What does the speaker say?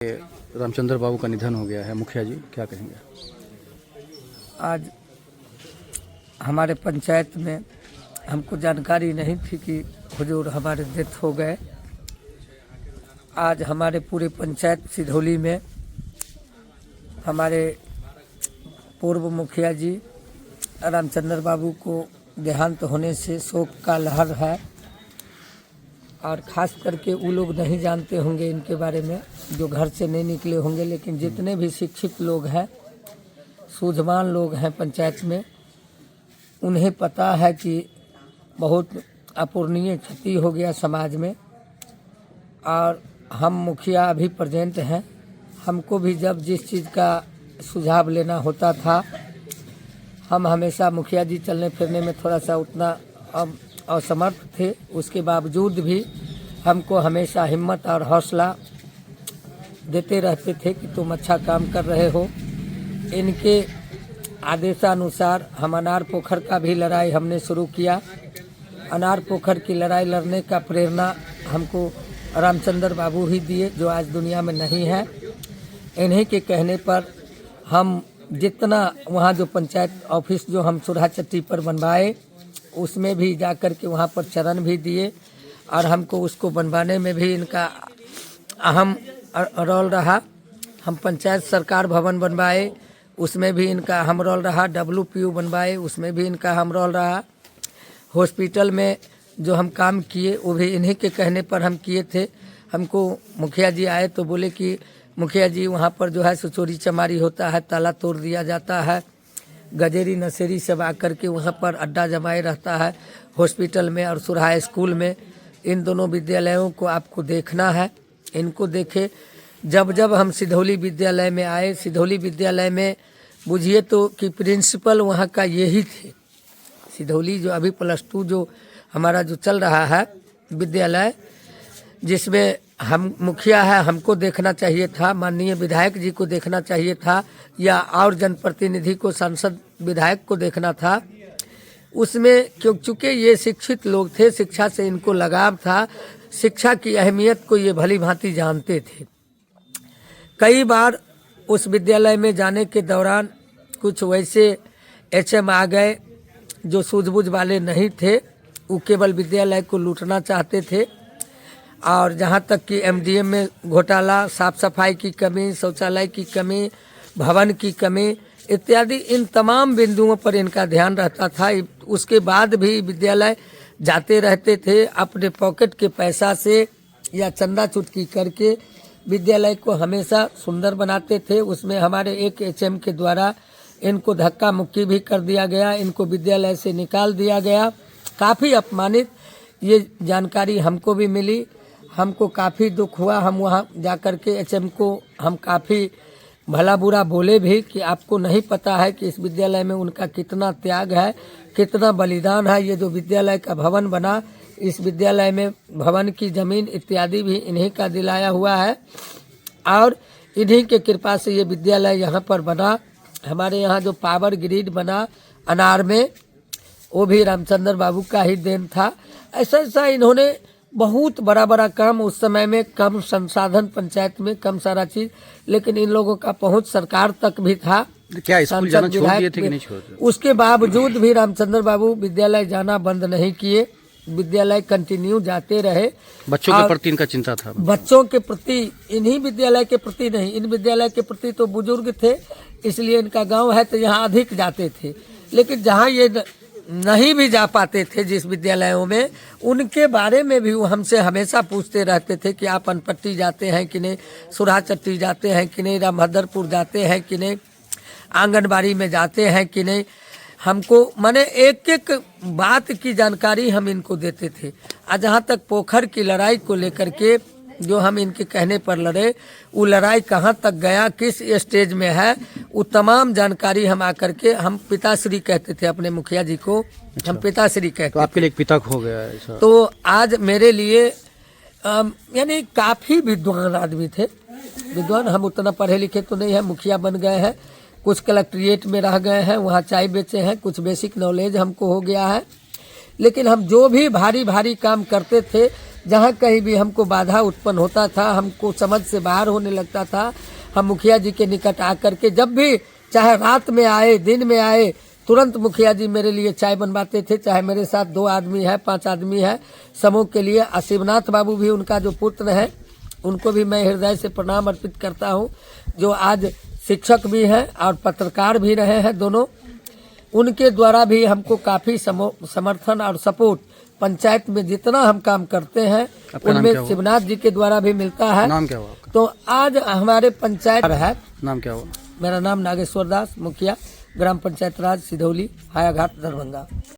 रामचंद्र बाबू का निधन हो गया है, मुखिया जी क्या कहेंगे? आज हमारे पंचायत में हमको जानकारी नहीं थी कि हुजूर हमारे डेथ हो गए। आज हमारे पूरे पंचायत सिधौली में हमारे पूर्व मुखिया जी रामचंद्र बाबू को देहांत होने से शोक का लहर है। और ख़ास करके वो लोग नहीं जानते होंगे इनके बारे में जो घर से नहीं निकले होंगे, लेकिन जितने भी शिक्षित लोग हैं, सूझवान लोग हैं पंचायत में, उन्हें पता है कि बहुत अपूरणीय क्षति हो गया समाज में। और हम मुखिया अभी प्रेजेंट हैं, हमको भी जब जिस चीज़ का सुझाव लेना होता था, हम हमेशा मुखिया जी चलने फिरने में थोड़ा सा उतना असमर्थ थे, उसके बावजूद भी हमको हमेशा हिम्मत और हौसला देते रहते थे कि तुम अच्छा काम कर रहे हो। इनके आदेशानुसार हम अनार पोखर का भी लड़ाई हमने शुरू किया। अनार पोखर की लड़ाई लड़ने का प्रेरणा हमको रामचंद्र बाबू ही दिए, जो आज दुनिया में नहीं है। इन्हीं के कहने पर हम जितना वहाँ जो पंचायत ऑफिस जो हम सुरहा चट्टी पर बनवाए, उसमें भी जाकर के वहाँ पर चरण भी दिए और हमको उसको बनवाने में भी इनका अहम रोल रहा। हम पंचायत सरकार भवन बनवाए, उसमें भी इनका अहम रोल रहा। WPU बनवाए, उसमें भी इनका अहम रोल रहा। हॉस्पिटल में जो हम काम किए वो भी इन्हीं के कहने पर हम किए थे। हमको मुखिया जी आए तो बोले कि मुखिया जी वहाँ पर जो है सो चोरी चमारी होता है, ताला तोड़ दिया जाता है, गजेरी नशेरी सब आकर के वहाँ पर अड्डा जमाए रहता है हॉस्पिटल में और सुरहा स्कूल में। इन दोनों विद्यालयों को आपको देखना है। इनको देखे जब जब हम सिधौली विद्यालय में आए, सिधौली विद्यालय में बुझिए तो कि प्रिंसिपल वहाँ का यही थे। सिधौली जो अभी +2 जो हमारा जो चल रहा है विद्यालय, जिसमें हम मुखिया है, हमको देखना चाहिए था, माननीय विधायक जी को देखना चाहिए था, या और जनप्रतिनिधि को, सांसद विधायक को देखना था। उसमें क्योंकि ये शिक्षित लोग थे, शिक्षा से इनको लगाव था, शिक्षा की अहमियत को ये भली भांति जानते थे। कई बार उस विद्यालय में जाने के दौरान कुछ वैसे HM आ गए जो सूझबूझ वाले नहीं थे, वो केवल विद्यालय को लूटना चाहते थे। और जहाँ तक कि MDM में घोटाला, साफ सफाई की कमी, शौचालय की कमी, भवन की कमी इत्यादि, इन तमाम बिंदुओं पर इनका ध्यान रहता था। उसके बाद भी विद्यालय जाते रहते थे, अपने पॉकेट के पैसा से या चंदा चुटकी करके विद्यालय को हमेशा सुंदर बनाते थे। उसमें हमारे एक HM के द्वारा इनको धक्का मुक्की भी कर दिया गया, इनको विद्यालय से निकाल दिया गया। काफ़ी अपमानित ये जानकारी हमको भी मिली, हमको काफ़ी दुख हुआ। हम वहाँ जाकर के HM को हम काफ़ी भला बुरा बोले भी कि आपको नहीं पता है कि इस विद्यालय में उनका कितना त्याग है, कितना बलिदान है। ये जो विद्यालय का भवन बना, इस विद्यालय में भवन की ज़मीन इत्यादि भी इन्हीं का दिलाया हुआ है और इन्हीं के कृपा से ये विद्यालय यहाँ पर बना। हमारे यहाँ जो पावर ग्रिड बना अनार में, वो भी रामचंद्र बाबू का ही देन था। ऐसा इन्होंने बहुत बड़ा काम, उस समय में कम संसाधन पंचायत में, कम सारा चीज, लेकिन इन लोगों का पहुंच सरकार तक भी था। क्या स्कूल जाना छोड़ दिए थे कि नहीं छोड़ दिए? उसके बावजूद भी रामचंद्र बाबू विद्यालय जाना बंद नहीं किए, विद्यालय कंटिन्यू जाते रहे। बच्चों के प्रति इनका चिंता था। बच्चों के प्रति, इन्हीं विद्यालय के प्रति नहीं, इन विद्यालय के प्रति तो बुजुर्ग थे, इसलिए इनका गाँव है तो यहाँ अधिक जाते थे। लेकिन जहाँ ये नहीं भी जा पाते थे जिस विद्यालयों में, उनके बारे में भी वो हमसे हमेशा पूछते रहते थे कि आप अनपट्टी जाते हैं कि नहीं, सुरहा चट्टी जाते हैं कि नहीं, रामभद्रपुर जाते हैं कि नहीं, आंगनबाड़ी में जाते हैं कि नहीं। हमको माने एक एक बात की जानकारी हम इनको देते थे। आज जहाँ तक पोखर की लड़ाई को लेकर के जो हम इनके कहने पर लड़े, वो लड़ाई कहाँ तक गया, किस स्टेज में है, वो तमाम जानकारी हम आकर के, हम पिताश्री कहते थे अपने मुखिया जी को। अच्छा। हम पिताश्री कहते। तो आपके लिए एक पिता हो गया ऐसा? तो आज मेरे लिए यानी काफ़ी विद्वान आदमी थे। विद्वान, हम उतना पढ़े लिखे तो नहीं है, मुखिया बन गए हैं, कुछ कलेक्ट्रेट में रह गए हैं, वहाँ चाय बेचे हैं, कुछ बेसिक नॉलेज हमको हो गया है। लेकिन हम जो भी भारी काम करते थे जहाँ कहीं भी हमको बाधा उत्पन्न होता था, हमको समझ से बाहर होने लगता था, हम मुखिया जी के निकट आकर के जब भी चाहे रात में आए दिन में आए तुरंत मुखिया जी मेरे लिए चाय बनवाते थे। चाहे मेरे साथ 2 आदमी है 5 आदमी है समूह के लिए। शिवनाथ बाबू भी उनका जो पुत्र है उनको भी मैं हृदय से प्रणाम अर्पित करता हूँ, जो आज शिक्षक भी हैं और पत्रकार भी रहे हैं दोनों। उनके द्वारा भी हमको काफी समर्थन और सपोर्ट पंचायत में जितना हम काम करते हैं उनमें शिवनाथ जी के द्वारा भी मिलता है। नाम क्या हुआ आपका? तो आज हमारे पंचायत है। नाम क्या हुआ? मेरा नाम नागेश्वर दास, मुखिया ग्राम पंचायत राज सिधौली, हायाघाट, दरभंगा।